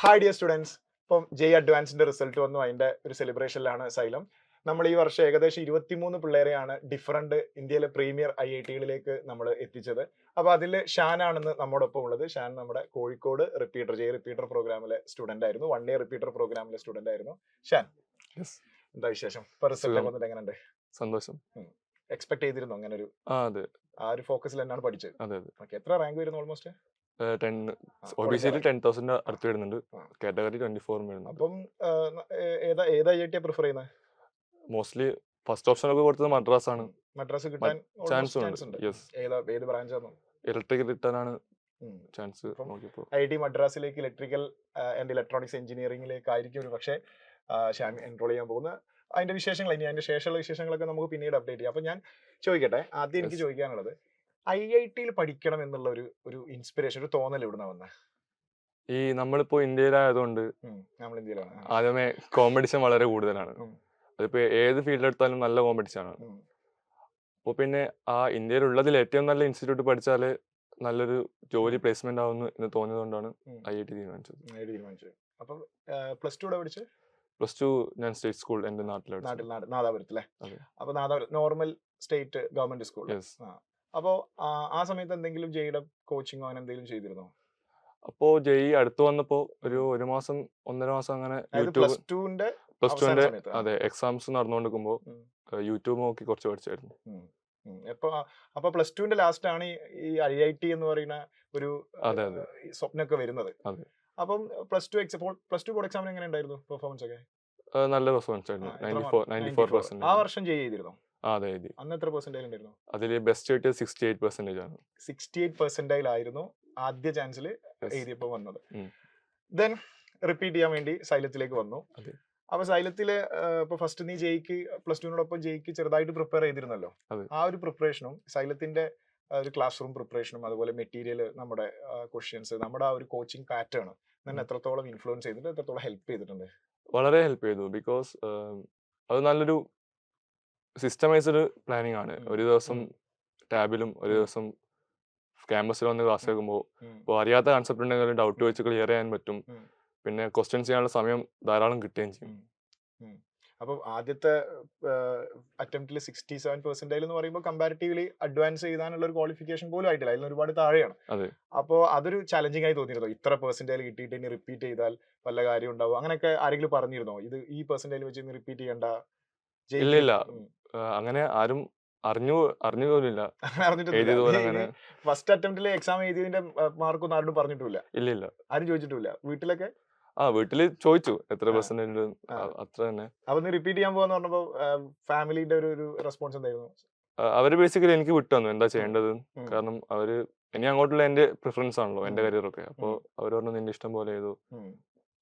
Hi dear students. ഇപ്പം ജെയ് അഡ്വാൻസിന്റെ result വന്നു. അതിന്റെ ഒരു സെലിബ്രേഷനിലാണ് സൈലം. നമ്മൾ ഈ വർഷം ഏകദേശം 23 പിള്ളേരെയാണ് ഡിഫറെന്റ് ഇന്ത്യയിലെ പ്രീമിയർ IIT-കളിലേക്ക് നമ്മൾ എത്തിച്ചത്. അപ്പൊ അതിൽ ഷാനാണെന്ന് നമ്മോടൊപ്പം ഉള്ളത്. ഷാൻ നമ്മുടെ കോഴിക്കോട് ജെയ് റിപ്പീറ്റർ പ്രോഗ്രാമിലെ സ്റ്റുഡന്റ് ആയിരുന്നു. 1 ഇയർ റിപ്പീറ്റർ പ്രോഗ്രാമിലെ സ്റ്റുഡന്റ് ആയിരുന്നു. ഷാൻ, യെസ്. എന്താ വിശേഷം? ഇപ്പൊ റിസൾട്ട് സുഖം. വന്നിട്ട് എങ്ങനെയുണ്ട്? സന്തോഷം. എക്സ്പെക്ട് ചെയ്തിരുന്നു അങ്ങനെ ഒരു അതെ. ആ ഒരു ഫോക്കസിൽ തന്നെയാണ് പഠിച്ചത്? അതെ, അതെ. ഓക്കെ, എത്ര റാങ്ക് വരുന്നു ഓൾമോസ്റ്റ്? 10 qualify OBCയിൽ 10,000 അടുത്ത് വരുന്നുണ്ട്. ആ. കാറ്റഗറി 24 വരുന്നുണ്ട്. അപ്പം ഏത് IIT പ്രിഫർ ചെയ്യുന്നത്? മോസ്റ്റ്ലി ഫസ്റ്റ് ഓപ്ഷൻ ഒക്കെ കൊടുത്തത് മദ്രാസ് ആണ്. മദ്രാസ് കിട്ടാൻ ചാൻസ് ചാൻസ് ഉണ്ട്. യെസ്. ഏത് ബ്രാഞ്ചാണ്? ഇലക്ട്രിക് കിട്ടാനാണ് ചാൻസ് അപ്പം നോക്കിയപ്പോൾ. IIT മദ്രാസിലേക്ക് ഇലക്ട്രിക്കൽ ആൻഡ് ഇലക്ട്രോണിക്സ് എഞ്ചിനീയറിംഗിലേക്കായിരിക്കും ഒരു പക്ഷേ ഷാൻ എൻറോൾ ചെയ്യാൻ പോകുന്നത്. അതിന്റെ വിശേഷങ്ങൾ ഇനി അതിന്റെ ശേഷമുള്ള വിശേഷങ്ങളൊക്കെ നമുക്ക് പിന്നീട് അപ്ഡേറ്റ് ചെയ്യാം. അപ്പൊ ഞാൻ ചോദിക്കട്ടെ, ആദ്യം എനിക്ക് Yes. ചോദിക്കാനുള്ളത്, IIT-യിൽ പഠിക്കണം എന്നുള്ള ഒരു ഇൻസ്പിറേഷൻ, ഒരു തോന്നൽ എവിടുന്ന വന്നത്? ഈ നമ്മളിപ്പോ ഇന്ത്യയിലായതുകൊണ്ട് നമ്മൾ ഇന്ത്യയിലാണ്. ആദ്യമേ കോമ്പറ്റീഷൻ വളരെ കൂടുതലാണ്. അതിപ്പോ ഏത് ഫീൽഡ് എടുത്താലും നല്ല കോമ്പറ്റീഷൻ ആണ്. അപ്പോൾ പിന്നെ ആ ഇന്ത്യയിലുള്ളതിൽ ഏറ്റവും നല്ല ഇൻസ്റ്റിറ്റ്യൂട്ട് പഠിച്ചാൽ നല്ലൊരു ജോലി പ്ലേസ്മെന്റ് ആവുന്നു എന്ന് തോന്നിയതുകൊണ്ടാണ് IIT തീരുമാനിച്ചത്. അപ്പൊ പ്ലസ് ടു പഠിച്ച് പ്ലസ് ടു ഞാൻ സ്റ്റേറ്റ് സ്കൂൾ എൻ്റെ നാട്ടിലാണ്. നാദാപുരത്ത് അല്ലേ? അതെ. അപ്പൊ Nadapuram normal state government school. Yes. അപ്പോ ആ സമയത്ത് എന്തെങ്കിലും ജെയുടെ കോച്ചിങ്ങോ അങ്ങനെ എന്തെങ്കിലും ചെയ്തിരുന്നോ? അപ്പോ ജെഇ അടുത്ത് വന്നപ്പോ ഒരു മാസം 1.5 മാസം അങ്ങനെ പ്ലസ് യൂട്യൂബ് ടുവിന്റെ പ്ലസ് അതെ എക്സാംസ് നടന്നുകൊണ്ടിരിക്കുമ്പോൾ യൂട്യൂബ് നോക്കി കുറച്ച് പഠിച്ചായിരുന്നു. അപ്പൊ പ്ലസ് ടുവിന്റെ ലാസ്റ്റ് ആണ് ഈ IIT എന്ന് പറയുന്ന ഒരു അതെ അതെ സ്വപ്നമൊക്കെ വരുന്നത്. അതെ. അപ്പം പ്ലസ് ടു ബോർഡ് എക്സാമിന് എങ്ങനെ ഉണ്ടായിരുന്നു പെർഫോമൻസ് ഒക്കെ? നല്ല പെർഫോമൻസ് ആയിരുന്നു. 94%. ആ വർഷം ചെയ്തിരുന്നോ? അതെ എഴുതി. അന്ന് എത്ര പെർസെന്റേജ് ഉണ്ടായിരുന്നു? അതിൽ ബെസ്റ്റ് കിട്ടിയത് 68% ആണ്. 68% ആയിരുന്നു ആദ്യ ചാൻസിൽ എഴുതിയപ്പോൾ വന്നത്. ദെൻ റിപ്പീറ്റ് ചെയ്യാൻ വേണ്ടി സൈലത്തിലേക്ക് വന്നു. അപ്പൊ സൈലത്തില് ഇപ്പൊ ഫസ്റ്റ് നീ ജെയ്ക്ക് പ്ലസ് ടുവിനോടൊപ്പം ജെയ്ക്ക് ചെറുതായിട്ട് പ്രിപ്പയർ ചെയ്തിരുന്നല്ലോ. ആ ഒരു പ്രിപ്പറേഷനും സൈലത്തിന്റെ ഒരു ക്ലാസ് റൂം പ്രിപ്പറേഷനും അതുപോലെ മെറ്റീരിയൽ, നമ്മുടെ ക്വസ്റ്റ്യൻസ്, നമ്മുടെ ആ ഒരു കോച്ചിങ് പാറ്റേൺ തന്നെ എത്രത്തോളം ഇൻഫ്ലുവൻസ് ചെയ്തിട്ട് എത്രത്തോളം ഹെൽപ്പ് ചെയ്തിട്ടുണ്ട്? വളരെ ഹെൽപ്പ് ചെയ്തു. ബിക്കോസ് അത് നല്ലൊരു സിസ്റ്റമൈസ്ഡ് പ്ലാനിങ് ആണ്. ഒരു ദിവസം ടാബിലും ഒരു ദിവസം ക്യാമ്പസിൽ വന്ന് ക്ലാസ് കേൾക്കുമ്പോൾ ഇപ്പോൾ അറിയാത്ത കൺസെപ്റ്റ് ഉണ്ടെങ്കിൽ ഡൗട്ട് വെച്ച് ക്ലിയർ ചെയ്യാൻ പറ്റും. പിന്നെ ക്വസ്റ്റ്യൻസ് ചെയ്യാനുള്ള സമയം ധാരാളം കിട്ടുകയും ചെയ്യും. അപ്പം ആദ്യത്തെ അറ്റംപ്റ്റിൽ 67% എന്ന് പറയുമ്പോൾ കമ്പാരിറ്റീവ്ലി അഡ്വാൻസ് ചെയ്താനുള്ള ഒരു ക്വാളിഫിക്കേഷൻ പോലും ആയിട്ടില്ല, അതിൽ ഒരുപാട് താഴെയാണ്. അപ്പോൾ അതൊരു ചലഞ്ചിങ് ആയി തോന്നിയിരുന്നോ? ഇത്ര പെർസെന്റേജ് കിട്ടിയിട്ട് ഇനി റിപ്പീറ്റ് ചെയ്താൽ വല്ല കാര്യം ഉണ്ടാവും അങ്ങനെയൊക്കെ ആരെങ്കിലും പറഞ്ഞിരുന്നോ? ഇത് ഈ പെർസെന്റേജ് വെച്ച് ഇനി റിപ്പീറ്റ് ചെയ്യണ്ട? ഇല്ല, അങ്ങനെ ആരും അറിഞ്ഞു പോലില്ല. ഫസ്റ്റ് അറ്റംപ്റ്റിലെ എക്സാം എഴുതിയതിന്റെ മാർക്കൊന്നും ആരോടും പറഞ്ഞിട്ടില്ല? ഇല്ല. ആരും ചോദിച്ചിട്ടില്ല? വീട്ടിലൊക്കെ വീട്ടില് ചോദിച്ചു എത്ര പെർസെന്റേജ്, അത്ര തന്നെ. അപ്പൊ നീ റിപ്പീറ്റ് ചെയ്യാൻ പോകാന്ന് പറഞ്ഞപ്പോ ഫാമിലിന്റെ ഒരു റെസ്പോൺസ് എന്തായിരുന്നു? അവര് ബേസിക്കലി എനിക്ക് വിട്ടു തന്നു എന്താ ചെയ്യേണ്ടത്. കാരണം അവര് ഇനി അങ്ങോട്ടുള്ള എന്റെ പ്രിഫറൻസ് ആണല്ലോ, എന്റെ കരിയറൊക്കെ. അപ്പൊ അവര് പറഞ്ഞു നിന്റെ ഇഷ്ടം പോലെ ചെയ്തു.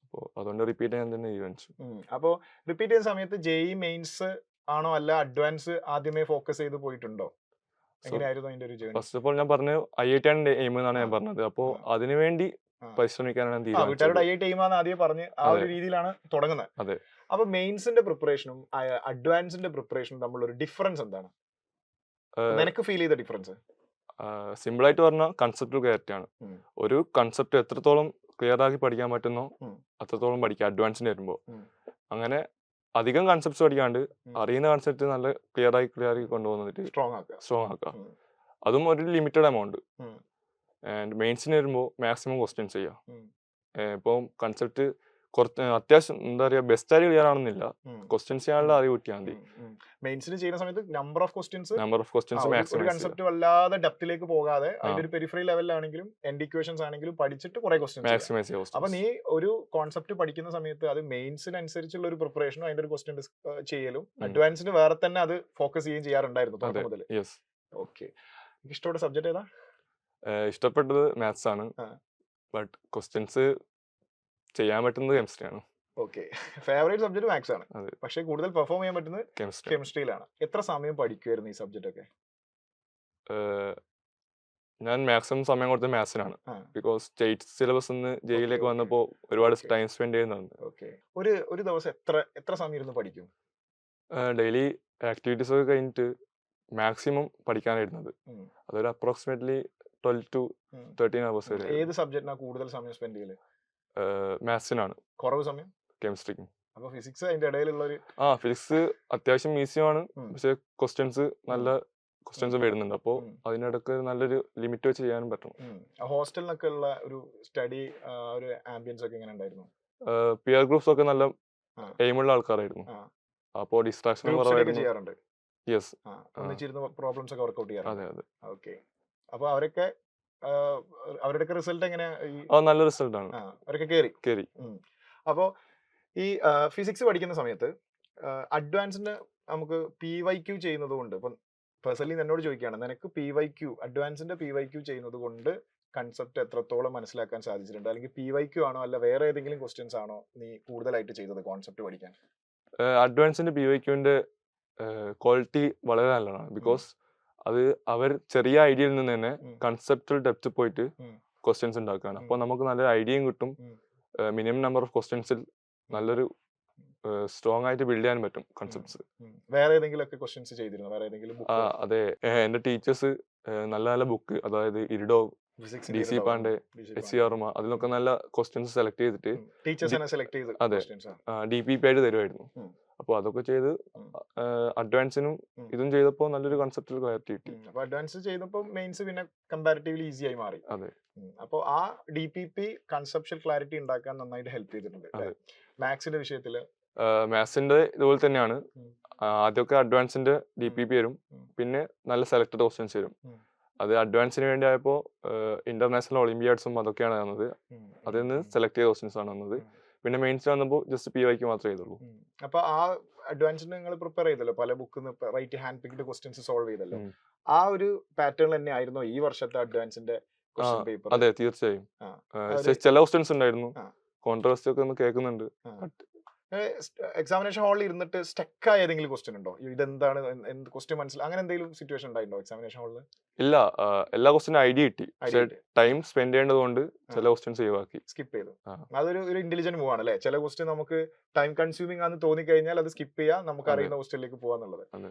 അപ്പൊ അതുകൊണ്ട് റിപ്പീറ്റ് ചെയ്യാൻ തന്നെ തീരുമാനിച്ചു. അപ്പൊ റിപ്പീറ്റ് ചെയ്യുന്ന സമയത്ത് ജെഇ മെയിൻസ് ആണോ അല്ല അഡ്വാൻസ് ആദ്യമേ ഫോക്കസ് ചെയ്ത് പോയിട്ടുണ്ടോ? എങ്ങനെയായിരുന്നു അതിന്റെ ഒരു ജേർണി? ഫസ്റ്റ് ഓഫ് ഓൾ ഞാൻ പറഞ്ഞു IIT ആണ് എയിം എന്നാണ് ഞാൻ പറഞ്ഞത്. അപ്പോ അതിനുവേണ്ടി പരിശ്രമിക്കാനാണ് തീരുമാനിച്ചത്. വീട്ടുകാരോട് IIT എയിമാന്ന് ആദ്യം പറഞ്ഞ് ആ ഒരു രീതിയിലാണ് തുടങ്ങുന്നത്. അതെ. അപ്പൊ മെയിൻസിന്റെ പ്രിപ്പറേഷനും അഡ്വാൻസിന്റെ പ്രിപ്പറേഷനും തമ്മിലുള്ള ഡിഫറൻസ് എന്താണ്? നിനക്ക് ഫീൽ ചെയ്ത ഡിഫറൻസ്? സിമ്പിൾ ആയിട്ട് പറഞ്ഞാൽ കൺസെപ്റ്റ് ക്ലിയറിറ്റി ആണ്. ഒരു കൺസെപ്റ്റ് എത്രത്തോളം ക്ലിയർ ആക്കി പഠിക്കാൻ പറ്റുന്നോ അത്രത്തോളം പഠിക്കുക അഡ്വാൻസിന് വരുമ്പോൾ. അങ്ങനെ അധികം കൺസെപ്റ്റ്സ് പഠിക്കാണ്ട് അറിയുന്ന കൺസെപ്റ്റ് നല്ല ക്ലിയർ ആക്കി കൊണ്ടുപോകുന്നിട്ട് സ്ട്രോങ് ആക്കുക. അതും ഒരു ലിമിറ്റഡ് എമൗണ്ട്. ആൻഡ് മെയിൻസിന് വരുമ്പോൾ മാക്സിമം ക്വസ്റ്റ്യൻസ് ചെയ്യാം. ഇപ്പം കൺസെപ്റ്റ് കുറച്ച് അത്യാവശ്യം എന്താ പറയുക ബെസ്റ്റ് ആയി ക്ലിയർ ആണെന്നില്ല, ക്വസ്റ്റ്യൻസ് ചെയ്യാനുള്ള അറിവ് കിട്ടിയാൽ മതി. മെയിൻസിന് ചെയ്യുന്ന സമയത്ത് number of questions maximum concept വല്ലാതെ ഡെപ്തിലേക്ക് പോകാതെ അതിന്റെ ഒരു പെരിഫറി ലെവലിലാണെങ്കിലും എൻഡ് ഇക്വേഷൻസ് ആണെങ്കിലും പഠിച്ചിട്ട് കുറെ ക്വസ്റ്റ്യൻസ്. അപ്പൊ നീ ഒരു കോൺസെപ്റ്റ് പഠിക്കുന്ന സമയത്ത് അത് മെയിൻസിനനുസരിച്ചുള്ള ഒരു പ്രിപ്പറേഷനും അതിന്റെ ഒരു ക്വസ്റ്റ്യൻ ചെയ്യലും അഡ്വാൻസിന് വേറെ തന്നെ അത് ഫോക്കസ് ചെയ്യാറുണ്ടായിരുന്നു തുടക്കം മുതൽ? ഓക്കെ. ഇഷ്ടപ്പെട്ട സബ്ജക്ട് ഏതാ? ഇഷ്ടപ്പെട്ടത് മാത്സ് ആണ്. ബട്ട് ക്വസ്റ്റ്യൻസ് ചെയ്യാൻ പറ്റുന്നത് കെമിസ്ട്രി ആണ്. ഓക്കെ. ഫേവറേറ്റ് സബ്ജക്ട് മാത്സ് ആണ്, പക്ഷെ കൂടുതൽ പെർഫോം ചെയ്യാൻ പറ്റുന്നത് കെമിസ്ട്രിയിലാണ്. എത്ര സമയം പഠിക്കുമായിരുന്നു ഈ സബ്ജക്ട് ഒക്കെ? ഞാൻ മാക്സിമം സമയം കൊടുത്തത് മാത്സിനാണ്. ബിക്കോസ് സ്റ്റേറ്റ് സിലബസ് ജെയിലേക്ക് വന്നപ്പോൾ ഒരുപാട് ടൈം സ്പെൻഡ് ചെയ്യുന്നുണ്ട്. ഒരു ദിവസം എത്ര സമയം ഇരുന്ന് പഠിക്കും? ഡെയിലി ആക്ടിവിറ്റീസ് ഒക്കെ കഴിഞ്ഞിട്ട് മാക്സിമം പഠിക്കാനായിരുന്നത്. അതൊരു അപ്രോക്സിമേറ്റ്ലി 12 to 13 hours വരെ. ഏത് സബ്ജക്റ്റിനാ കൂടുതൽ സമയം സ്പെൻഡ് ചെയ്യല്? മാത്സിനാണ്, കുറവ് സമയം. കെമിസ്ട്രിക്കും. അപ്പൊ ഫിസിക്സ് അതിന്റെ ഇടയിലുള്ള ഒരു ഫിസിക്സ് അത്യാവശ്യം ഈസിയാണ്, ഉം. പക്ഷെ ക്വസ്റ്റ്യൻസ് നല്ല ക്വസ്റ്റ്യൻസ് വരുന്നുണ്ട്. അപ്പോൾ അതിനിടക്ക് നല്ലൊരു ലിമിറ്റ് വെച്ച് ചെയ്യാനും പറ്റണം. ഹോസ്റ്റലിനൊക്കെ ഉള്ള ഒരു സ്റ്റഡി ഒരു ആംബിയൻസ് ഒക്കെ എങ്ങനെ ഉണ്ടായിരുന്നു? പിയർ ഗ്രൂപ്പ്സ് ഒക്കെ നല്ല എയിമുള്ള ആൾക്കാരായിരുന്നു, അപ്പോൾ ഡിസ്ട്രാക്ഷൻ കുറവായിരുന്നു. ചെയ്യാറുണ്ട്. യെസ്, ഒന്നിച്ചിരുന്ന് പ്രോബ്ലംസ് ഒക്കെ വർക്ക്ഔട്ട് ചെയ്യാറുണ്ട്. അതെ. ഓക്കെ. അപ്പൊ അവരൊക്കെ അവരുടെയൊക്കെ റിസൾട്ട് എങ്ങനെയാ? നല്ല റിസൾട്ട് ആണ്, അവരൊക്കെ കേറി. അപ്പോ ഈ ഫിസിക്സ് പഠിക്കുന്ന സമയത്ത് അഡ്വാൻസിന്റെ നമുക്ക് PYQ ചെയ്യുന്നത് കൊണ്ട്, ഇപ്പം പേഴ്സണലി എന്നോട് ചോദിക്കുകയാണ്, നിനക്ക് അഡ്വാൻസിന്റെ PYQ ചെയ്യുന്നത് കൊണ്ട് കൺസെപ്റ്റ് എത്രത്തോളം മനസ്സിലാക്കാൻ സാധിച്ചിട്ടുണ്ട്? അല്ലെങ്കിൽ PYQ ആണോ അല്ല വേറെ ഏതെങ്കിലും ക്വസ്റ്റ്യൻസ് ആണോ നീ കൂടുതലായിട്ട് ചെയ്തത് കോൺസെപ്റ്റ് പഠിക്കാൻ? അഡ്വാൻസിന്റെ PYQന്റെ ക്വാളിറ്റി വളരെ നല്ലതാണ്. ബിക്കോസ് അത് അവർ ചെറിയ ഐഡിയയിൽ നിന്ന് തന്നെ കൺസെപ്റ്റൽ ഡെപ്ത് പോയിട്ട് ക്വസ്റ്റ്യൻസ് ഉണ്ടാക്കുകയാണ്. അപ്പോൾ നമുക്ക് നല്ലൊരു ഐഡിയയും കിട്ടും. മിനിമം നമ്പർ ഓഫ് ക്വസ്റ്റ്യൻസിൽ നല്ലൊരു സ്ട്രോങ് ആയിട്ട് ബിൽഡ് ചെയ്യാൻ പറ്റും കൺസെപ്റ്റ്സ്. വേറെ ഏതെങ്കിലും ഒക്കെ ക്വസ്റ്റ്യൻസ് ചെയ്തിരുന്നു? വേറെ ഏതെങ്കിലും? അതെ, എന്റെ ടീച്ചേഴ്സ് നല്ല നല്ല ബുക്ക്, അതായത് ഇരിഡോ, DC പാണ്ഡെ, HC വർമ്മ, അതിലൊക്കെ നല്ല ക്വസ്റ്റ്യൻസ് സെലക്ട് ചെയ്തിട്ട് അതെ DPP ആയിട്ട് തരുമായിരുന്നു. അപ്പോൾ അതൊക്കെ ചെയ്ത് അഡ്വാൻസിനും ഇതും ചെയ്തപ്പോൾ നല്ലൊരു കൺസെപ്റ്റൽ ക്ലാരിറ്റി കിട്ടി. അപ്പോൾ അഡ്വാൻസ് ചെയ്തപ്പോൾ മെയിൻസ് പിന്നെ കമ്പാരിറ്റീവ്ലി ഈസി ആയി മാറി. അതെ. അപ്പോൾ ആ DPP കൺസെപ്ഷ്യൽ ക്ലാരിറ്റി ഉണ്ടാക്കാൻ നന്നായിട്ട് ഹെൽപ്പ് ചെയ്തിട്ടുണ്ട്. മാത്സിന്റെ വിഷയത്തില് മാത്സിന്റെ ഇതുപോലെ തന്നെയാണ്. ആദ്യമൊക്കെ അഡ്വാൻസിന്റെ DPP വരും, പിന്നെ നല്ല സെലക്ടഡ് ക്വസ്റ്റ്യൻസ് വരും. അത് അഡ്വാൻസിന് വേണ്ടി ആയപ്പോൾ ഇന്റർനാഷണൽ ഒളിമ്പിയാഡ്സും അതൊക്കെയാണ് വന്നത്. അതിൽ നിന്ന് സെലക്ട് ചെയ്ത ക്വസ്റ്റ്യൻസ് ആണ് വന്നത്. പിന്നെ മെയിൻസിൽ വന്നപ്പോൾ ജസ്റ്റ് PYQ മാത്രമേ ചെയ്തുള്ളൂ. അപ്പൊ ആ അഡ്വാൻസിന് നിങ്ങൾ പ്രിപ്പയർ ചെയ്തല്ലോ, പല ബുക്കിൽ നിന്ന് right hand picked questions solve ചെയ്തല്ലോ. ആ ഒരു പാറ്റേൺ തന്നെ ആയിരുന്നോ ഈ വർഷത്തെ അഡ്വാൻസിന്റെ ക്വസ്റ്റ്യൻ പേപ്പർ? അതെ, തീർച്ചയായും. ചില ക്വസ്റ്റ്യൻസ് ഉണ്ടായിരുന്നു, കോൺട്രവേഴ്സി ഒക്കെ ഒന്ന് കേൾക്കുന്നുണ്ട്. എക്സാമിനേഷൻ ഹാളിൽ ഇരുന്നിട്ട് സ്റ്റക്ക് ആയ ഏതെങ്കിലും ക്വസ്റ്റ്യൻ ഉണ്ടോ? ഇതെന്താണ് ക്വസ്റ്റ്യൻ മനസ്സിലായി, അങ്ങനെ എന്തെങ്കിലും സിറ്റുവേഷൻ ഉണ്ടായിട്ടുണ്ടോ എക്സാമിനേഷൻ ഹാളിൽ? ഇല്ല, എല്ലാ ക്വസ്റ്റ്യനും ഐഡിയ കിട്ടി. ടൈം സ്പെൻഡ് ചെയ്യേണ്ടതുകൊണ്ട് ചില ക്വസ്റ്റ്യൻസ് സ്കിപ്പ് ചെയ്തു. അതൊരു ഇന്റലിജന്റ് മൂവ് ആണ് അല്ലെ? ചില ക്വസ്റ്റ്യൻ നമുക്ക് ടൈം കൺസ്യൂമിംഗ് ആണെന്ന് തോന്നി കഴിഞ്ഞാൽ അത് സ്കിപ്പ് ചെയ്യാം, നമുക്ക് അറിയുന്ന ക്വസ്റ്റ്യനിലേക്ക് പോവാന്നുള്ളത്.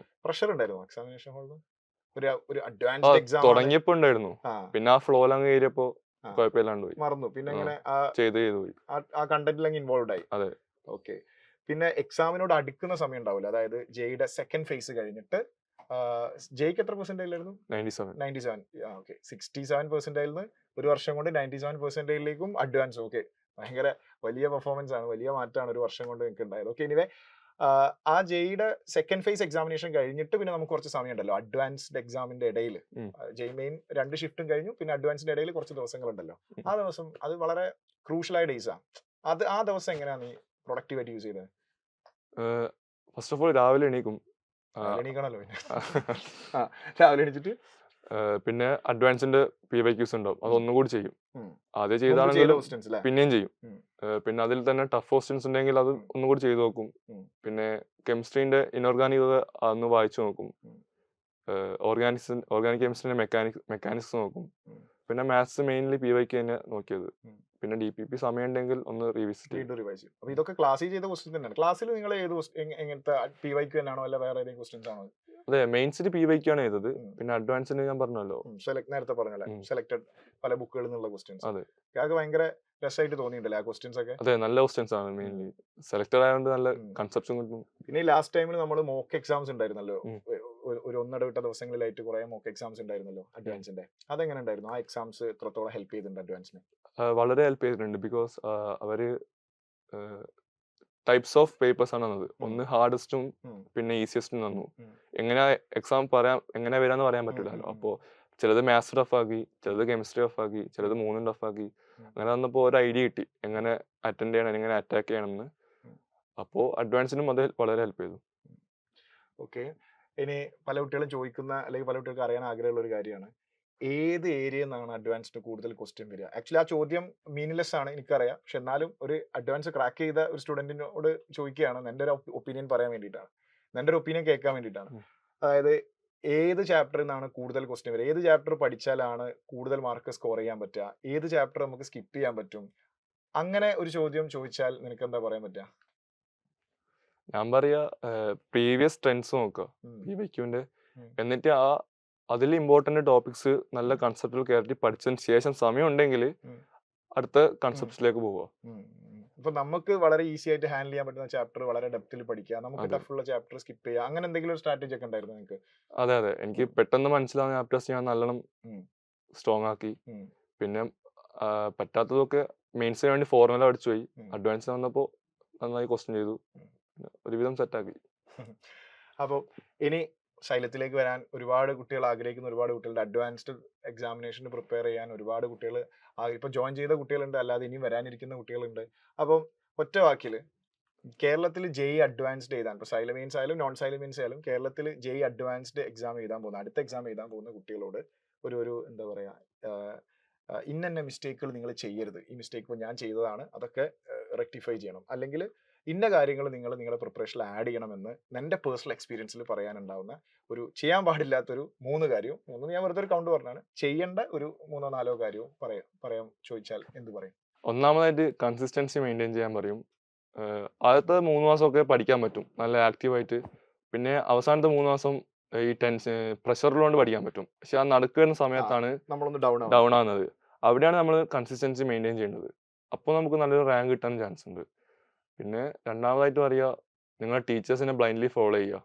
പ്രഷർ ഉണ്ടായിരുന്നു എക്സാമിനേഷൻ ഹാളിൽ? ഒരു അഡ്വാൻസ്ഡ് എക്സാം തുടങ്ങിയപ്പോ ഉണ്ടായിരുന്നു, പിന്നെ ആ ഫ്ലോയിൽ അങ്ങ് കയറിയപ്പോ കുഴപ്പമില്ലാണ്ട് പോയി, മറന്നു. പിന്നെ ഇങ്ങനെ ചെയ്തു പോയി, ആ കണ്ടന്റിൽ ഇൻവോൾവ് ആയി. അതെ. ഓക്കെ. പിന്നെ എക്സാമിനോട് അടുക്കുന്ന സമയം ഉണ്ടാവില്ല, അതായത് ജെയുടെ സെക്കൻഡ് ഫേസ് കഴിഞ്ഞിട്ട് ജെയ്ക്ക് എത്ര പെർസെന്റേജ് ആയിരുന്നു? 97. ഓക്കെ, 67% ഒരു വർഷം കൊണ്ട് 97%ലേക്കും അഡ്വാൻസ്. ഓക്കെ, ഭയങ്കര വലിയ പെർഫോമൻസ് ആണ്, വലിയ മാറ്റമാണ് ഒരു വർഷം കൊണ്ട് നിങ്ങൾക്ക് ഉണ്ടായത്. ഓക്കെ, എനിവേ ആ ജെയുടെ സെക്കൻഡ് ഫേസ് എക്സാമിനേഷൻ കഴിഞ്ഞിട്ട് പിന്നെ നമുക്ക് കുറച്ച് സമയം ഉണ്ടല്ലോ അഡ്വാൻസ്ഡ് എക്സാമിന്റെ ഇടയിൽ. ജെയ് മെയിൻ 2 ഷിഫ്റ്റും കഴിഞ്ഞു, പിന്നെ അഡ്വാൻസിന്റെ ഇടയിൽ കുറച്ച് ദിവസങ്ങളുണ്ടല്ലോ. ആ ദിവസം അത് വളരെ ക്രൂഷ്യലായ ഡേയ്സ് ആണ്. ആ ദിവസം എങ്ങനെയാണ് നീ പ്രൊഡക്റ്റീവായിട്ട് യൂസ് ചെയ്തത്? ഫസ്റ്റ് ഓഫ് ഓൾ രാവിലെ എണീക്കും. എണീക്കണല്ലോ, രാവിലെ എണീച്ചിട്ട് പിന്നെ അഡ്വാൻസിന്റെ PYQs ഉണ്ടാവും, അതൊന്നും കൂടി ചെയ്യും. ആദ്യം ചെയ്താണെങ്കിൽ പിന്നെയും ചെയ്യും. പിന്നെ അതിൽ തന്നെ ടഫ് ക്വസ്റ്റ്യൻസ് ഉണ്ടെങ്കിൽ അത് ഒന്നും കൂടി ചെയ്തു നോക്കും. പിന്നെ കെമിസ്ട്രീന്റെ ഇനോർഗാനിക് അതൊന്ന് വായിച്ചു നോക്കും. ഓർഗാനിക് കെമിസ്ട്രീന്റെ മെക്കാനിക്സ് നോക്കും. പിന്നെ മാത്സ് മെയിൻലി PYQ തന്നെ നോക്കിയത്. പിന്നെ DPP സമയം ഉണ്ടെങ്കിൽ ഒന്ന് റിവൈസ് ചെയ്യും. അപ്പൊ ഇതൊക്കെ ക്ലാസ്സിൽ ചെയ്ത ക്വസ്റ്റ്യൻ തന്നെയാണ്. ക്ലാസ്സിൽ നിങ്ങൾ ഏത് എങ്ങനത്തെ PYQ തന്നെയാണോ അല്ല വേറെ ഏതെങ്കിലും ക്വസ്റ്റ്യൻസ് ആണോ? അതെ, മെയിൻസിന് PYQ ആണ് ചെയ്തത്. പിന്നെ അഡ്വാൻസിന് ഞാൻ പറഞ്ഞല്ലോ, നേരത്തെ പറഞ്ഞല്ലേ സെലക്ടഡ് പല ബുക്കുകളിൽ നിന്നുള്ള ക്വസ്റ്റ്യൻസ്. അതെ, അതൊക്കെ ഭയങ്കര രസമായിട്ട് തോന്നിയിട്ടില്ല ആ ക്വസ്റ്റ്യൻസ് ഒക്കെ? അതെ, നല്ല ക്വസ്റ്റ്യൻസ് ആണ് മെയിൻലി സെലക്ടഡ് ആയതുകൊണ്ട് നല്ല കൺസെപ്റ്റും കിട്ടും. പിന്നെ ലാസ്റ്റ് ടൈമിൽ നമ്മൾ മോക്ക് എക്സാംസ് ഉണ്ടായിരുന്നല്ലോ, ഒരു ഒന്നിടവിട്ട ദിവസങ്ങളിലായിട്ട് കുറെ മോക്ക് എക്സാംസ് ഉണ്ടായിരുന്നല്ലോ അഡ്വാൻസിന്റെ. അതെങ്ങനെ ഉണ്ടായിരുന്നു? ആ എക്സാംസ് എത്രത്തോളം ഹെൽപ്പ് ചെയ്തിട്ടുണ്ട് അഡ്വാൻസിന്? വളരെ ഹെൽപ്പ് ചെയ്തിട്ടുണ്ട്. ബിക്കോസ് അവര് ടൈപ്സ് ഓഫ് പേപ്പേഴ്സ് ആണ് തന്നത്. ഒന്ന് ഹാർഡസ്റ്റും പിന്നെ ഈസിയസ്റ്റും തന്നു. എങ്ങനെ എക്സാം എങ്ങനെ വരാന്ന് പറയാൻ പറ്റില്ലല്ലോ. അപ്പോൾ ചിലത് മാത്സ് ടഫ് ആക്കി, ചിലത് കെമിസ്ട്രി ടഫ് ആക്കി, ചിലത് മൂന്നും ടഫ് ആക്കി. അങ്ങനെ വന്നപ്പോൾ ഒരു ഐഡിയ കിട്ടി എങ്ങനെ അറ്റൻഡ് ചെയ്യണം, എങ്ങനെ അറ്റാക്ക് ചെയ്യണമെന്ന്. അപ്പോൾ അഡ്വാൻസിനും അത് വളരെ ഹെൽപ്പ് ചെയ്തു. ഓക്കെ, ഇനി പല കുട്ടികളും ചോദിക്കുന്ന അല്ലെങ്കിൽ പല കുട്ടികൾക്ക് അറിയാൻ ആഗ്രഹമുള്ള ഒരു കാര്യമാണ്, ഏത് ഏരിയയിൽ നിന്നാണ് അഡ്വാൻസ്ഡ് കൂടുതൽ ക്വസ്റ്റ്യൻ വരിക? ആക്ച്വലി ആ ചോദ്യം മീനിലെസ് ആണ്, എനിക്കറിയാം. പക്ഷെ എന്നാലും ഒരു അഡ്വാൻസ് ക്രാക്ക് ചെയ്ത ഒരു സ്റ്റുഡന്റിനോട് ചോദിക്കുകയാണ്, എൻ്റെ ഒരു ഒപ്പീനിയൻ പറയാൻ വേണ്ടിയിട്ടാണ്, എൻ്റെ ഒരു ഒപ്പീനിയൻ കേൾക്കാൻ വേണ്ടിയിട്ടാണ്. അതായത് ഏത് ചാപ്റ്ററിൽ നിന്നാണ് കൂടുതൽ ക്വസ്റ്റ്യൻ വരിക? ഏത് ചാപ്റ്റർ പഠിച്ചാലാണ് കൂടുതൽ മാർക്ക് സ്കോർ ചെയ്യാൻ പറ്റുക? ഏത് ചാപ്റ്റർ നമുക്ക് സ്കിപ്പ് ചെയ്യാൻ പറ്റും? അങ്ങനെ ഒരു ചോദ്യം ചോദിച്ചാൽ നിനക്ക് എന്താ പറയാൻ പറ്റുക? ഞാൻ പറയാ പ്രീവിയസ് ട്രെൻഡ്സ് നോക്കുക PYQന്റെ, എന്നിട്ട് അതിൽ ഇമ്പോർട്ടന്റ് ടോപ്പിക്സ് നല്ല കൺസെപ്റ്റുകൾ കയറ്റി പഠിച്ചതിന് ശേഷം സമയം ഉണ്ടെങ്കിൽ അടുത്ത കൺസെപ്റ്റ്സിലേക്ക് പോവുക. അപ്പൊ നമുക്ക് വളരെ ഈസി ആയിട്ട് ഹാൻഡിൽ ചെയ്യാൻ പറ്റുന്ന ചാപ്റ്റർ വളരെ ഡെപ്തിൽ പഠിക്കുക, നമുക്ക് അതെ. ടഫുള്ള ചാപ്റ്റർ സ്കിപ്പ് ചെയ്യുക, അങ്ങനെ എന്തെങ്കിലും ഒരു സ്ട്രാറ്റജി ഒക്കെ ഉണ്ടായിരുന്നു നിങ്ങൾക്ക്? അതെ അതെ, എനിക്ക് പെട്ടെന്ന് മനസ്സിലാവുന്ന ചാപ്റ്റേഴ്സ് ഞാൻ നല്ലോണം സ്ട്രോങ് ആക്കി. പിന്നെ പറ്റാത്തതൊക്കെ മെയിൻസിന് വേണ്ടി ഫോർമുല പഠിച്ചു പോയി. അഡ്വാൻസ് വന്നപ്പോൾ നന്നായി ക്വസ്റ്റ്യൻ ചെയ്തു, ഒരുവിധം സെറ്റാക്കി. അപ്പോൾ ഇനി ശൈലത്തിലേക്ക് വരാൻ ഒരുപാട് കുട്ടികൾ ആഗ്രഹിക്കുന്ന ഒരുപാട് കുട്ടികളുടെ അഡ്വാൻസ്ഡ് എക്സാമിനേഷന് പ്രിപ്പയർ ചെയ്യാൻ ഒരുപാട് കുട്ടികൾ ഇപ്പൊ ജോയിൻ ചെയ്ത കുട്ടികളുണ്ട്, അല്ലാതെ ഇനി വരാനിരിക്കുന്ന കുട്ടികളുണ്ട്. അപ്പം ഒറ്റ വാക്കിൽ കേരളത്തിൽ ജെഇ അഡ്വാൻസ്ഡ് എഴുതാൻ, ഇപ്പോൾ സൈലം മീൻസ് ആയാലും നോൺ സൈലം മീൻസ് ആയാലും കേരളത്തിൽ ജെഇ അഡ്വാൻസ്ഡ് എക്സാം എഴുതാൻ പോകുന്ന, അടുത്ത എക്സാം എഴുതാൻ പോകുന്ന കുട്ടികളോട് ഒരു എന്താ പറയുക, ഇന്ന മിസ്റ്റേക്കുകൾ നിങ്ങൾ ചെയ്യരുത്, ഈ മിസ്റ്റേക്ക് ഇപ്പോൾ ഞാൻ ചെയ്തതാണ്, അതൊക്കെ റെക്ടിഫൈ ചെയ്യണം, അല്ലെങ്കിൽ ഇന്ന കാര്യങ്ങൾ നിങ്ങൾ നിങ്ങളുടെ പ്രിപ്പറേഷനിൽ ആഡ് ചെയ്യണമെന്ന് എൻ്റെ പേഴ്സണൽ എക്സ്പീരിയൻസിൽ പറയാനുണ്ടാവുന്ന ചെയ്യാൻ പാടില്ലാത്തൊരു 3 കാര്യവും, ഞാൻ വെറുതെ ഒരു കൗണ്ട് പറഞ്ഞാണ്, ചെയ്യേണ്ട ഒരു 3-4 കാര്യവും പറയാൻ ചോദിച്ചാൽ എന്ത് പറയും? ഒന്നാമതായിട്ട് കൺസിസ്റ്റൻസി മെയിൻറ്റെയിൻ ചെയ്യാൻ പറയും. ആദ്യത്തെ 3 മാസമൊക്കെ പഠിക്കാൻ പറ്റും നല്ല ആക്റ്റീവായിട്ട്. പിന്നെ അവസാനത്തെ 3 മാസം ഈ പ്രഷറിലുകൊണ്ട് പഠിക്കാൻ പറ്റും. പക്ഷെ ആ നടുക്ക് വരുന്ന സമയത്താണ് നമ്മളൊന്ന് ഡൗൺ ആവുന്നത്. അവിടെയാണ് നമ്മൾ കൺസിസ്റ്റൻസി മെയിൻറ്റെയിൻ ചെയ്യേണ്ടത്. അപ്പോൾ നമുക്ക് നല്ലൊരു റാങ്ക് കിട്ടാൻ ചാൻസ് ഉണ്ട്. പിന്നെ രണ്ടാമതായിട്ട് പറയുക, നിങ്ങളുടെ ടീച്ചേഴ്സിനെ ബ്ലൈൻഡ്ലി ഫോളോ ചെയ്യുക.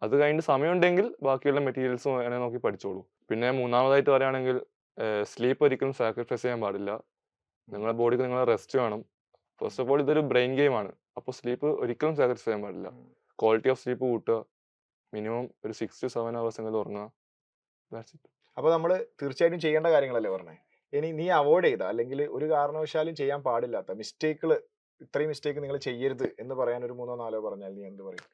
അത് കഴിഞ്ഞിട്ട് സമയമുണ്ടെങ്കിൽ ബാക്കിയുള്ള മെറ്റീരിയൽസ് വേണേൽ നോക്കി പഠിച്ചോളൂ. പിന്നെ മൂന്നാമതായിട്ട് പറയുകയാണെങ്കിൽ സ്ലീപ്പ് ഒരിക്കലും സാക്രിഫൈസ് ചെയ്യാൻ പാടില്ല. നിങ്ങളുടെ ബോഡിക്ക് നിങ്ങളെ റെസ്റ്റ് വേണം. ഫസ്റ്റ് ഓഫ് ഓൾ ഇതൊരു ബ്രെയിൻ ഗെയിമാണ്. അപ്പോൾ സ്ലീപ്പ് ഒരിക്കലും സാക്രിഫൈസ് ചെയ്യാൻ പാടില്ല. ക്വാളിറ്റി ഓഫ് സ്ലീപ്പ് കൂട്ടുക. മിനിമം ഒരു 6 to 7 hours എങ്കിലും ഉറങ്ങുക. അപ്പോൾ നമ്മൾ തീർച്ചയായിട്ടും ചെയ്യേണ്ട കാര്യങ്ങളല്ലേ പറഞ്ഞേ. ഇനി നീ അവോയ്ഡ് ചെയ്ത, അല്ലെങ്കിൽ ഒരു കാരണവശാലും ചെയ്യാൻ പാടില്ലാത്ത മിസ്റ്റേക്കുകൾ, ഇത്രയും മിസ്റ്റേക്ക് നിങ്ങൾ ചെയ്യരുത് എന്ന് പറയാൻ ഒരു 3-4 പറഞ്ഞാൽ നീ എന്ത് പറയും?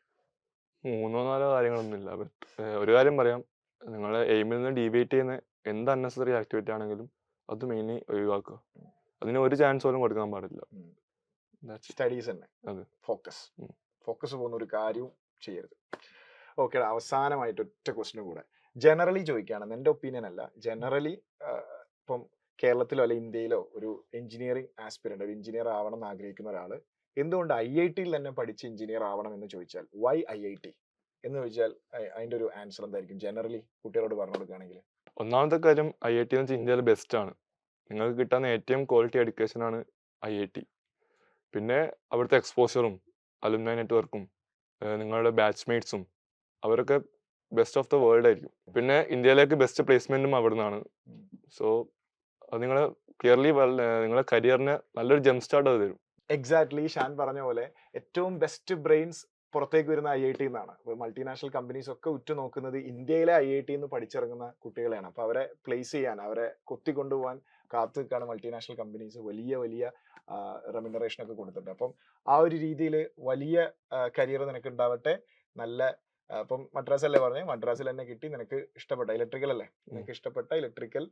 3-4 കാര്യങ്ങളൊന്നുമില്ല. ഒരു കാര്യം പറയാം, നിങ്ങളെ എയിമിൽ നിന്ന് ഡീവിയേറ്റ് ചെയ്യുന്ന എന്ത് അൺനെസറി ആക്ടിവിറ്റി ആണെങ്കിലും അത് മെയിൻലി ഒഴിവാക്കുക. അതിന് ഒരു ചാൻസ് പോലും കൊടുക്കാൻ പാടില്ല. സ്റ്റഡീസ് തന്നെ, ഫോക്കസ് പോകുന്ന ഒരു കാര്യവും ചെയ്യരുത്. ഓക്കെ, അവസാനമായിട്ട് ഒറ്റ ക്വസ്റ്റ്യൻ കൂടെ ജനറലി ചോദിക്കുകയാണ്, എൻ്റെ ഒപ്പീനിയൻ അല്ല, ജനറലി ഇപ്പം കേരളത്തിലോ അല്ലെ ഇന്ത്യയിലോ ഒരു എഞ്ചിനീയറിംഗ് ആസ്പിരന്റ്, ഒരു എഞ്ചിനീയർ ആവണം എന്ന് ആഗ്രഹിക്കുന്ന ഒരാൾ എന്തുകൊണ്ട് IIT-യിൽ തന്നെ പഠിച്ച് എഞ്ചിനീയർ ആവണം എന്ന് ചോദിച്ചാൽ, വൈ IIT എന്ന് ചോദിച്ചാൽ അതിന്റെ ഒരു ആൻസർ എന്തായിരിക്കും ജനറലി കുട്ടികളോട് പറഞ്ഞു കൊടുക്കുകയാണെങ്കിൽ? ഒന്നാമത്തെ കാര്യം, IIT എന്ന് വെച്ചാൽ ഇന്ത്യയിലെ ബെസ്റ്റ് ആണ്. നിങ്ങൾക്ക് കിട്ടാവുന്ന ഏറ്റവും ക്വാളിറ്റി എഡ്യൂക്കേഷൻ ആണ് IIT. പിന്നെ അവിടുത്തെ എക്സ്പോഷറും അലുമിനി നെറ്റ്വർക്കും നിങ്ങളുടെ ബാച്ച്മേറ്റ്സും അവരൊക്കെ ബെസ്റ്റ് ഓഫ് ദ വേൾഡ് ആയിരിക്കും. പിന്നെ ഇന്ത്യയിലേക്ക് ബെസ്റ്റ് പ്ലേസ്മെന്റും അവിടെ നിന്നാണ്. സോ അത് നിങ്ങൾ ക്ലിയർലി നിങ്ങളുടെ കരിയറിന് നല്ലൊരു ജംപ് സ്റ്റാർട്ട് അത് തരും. എക്സാക്ട്ലി, ഷാൻ പറഞ്ഞ പോലെ ഏറ്റവും ബെസ്റ്റ് ബ്രെയിൻസ് പുറത്തേക്ക് വരുന്ന IIT എന്നാണ്. ഇപ്പോൾ മൾട്ടിനാഷണൽ കമ്പനീസ് ഒക്കെ ഉറ്റുനോക്കുന്നത് ഇന്ത്യയിലെ IIT എന്ന് പഠിച്ചിറങ്ങുന്ന കുട്ടികളെയാണ്. അപ്പോൾ അവരെ പ്ലേസ് ചെയ്യാൻ, അവരെ കൊത്തിക്കൊണ്ടുപോകാൻ കാത്തു നിൽക്കുകയാണ് മൾട്ടിനാഷണൽ കമ്പനീസ്, വലിയ റെമ്യൂണറേഷൻ ഒക്കെ കൊടുത്തിട്ട്. അപ്പം ആ ഒരു രീതിയിൽ വലിയ കരിയർ നിനക്ക് ഉണ്ടാവട്ടെ. നല്ല ഇപ്പം മദ്രാസല്ലേ പറഞ്ഞേ, മദ്രാസിൽ തന്നെ കിട്ടി, നിനക്ക് ഇഷ്ടപ്പെട്ട ഇലക്ട്രിക്കൽ അല്ലേ, നിനക്ക് ഇഷ്ടപ്പെട്ട ഇലക്ട്രിക്കൽ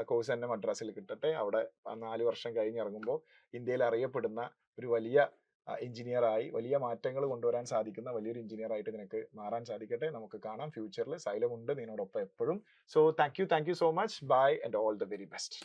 കോഴ്സ് തന്നെ മദ്രാസിൽ കിട്ടട്ടെ. അവിടെ 4 വർഷം കഴിഞ്ഞ് ഇറങ്ങുമ്പോൾ ഇന്ത്യയിൽ അറിയപ്പെടുന്ന ഒരു വലിയ എഞ്ചിനീയറായി വലിയ മാറ്റങ്ങൾ കൊണ്ടുവരാൻ സാധിക്കുന്ന വലിയൊരു എഞ്ചിനീയർ ആയിട്ട് നിനക്ക് മാറാൻ സാധിക്കട്ടെ. നമുക്ക് കാണാം ഫ്യൂച്ചറിൽ. സൈലം ഉണ്ട് നിന്നോടൊപ്പം എപ്പോഴും. So thank you so much. Bye and all the very best.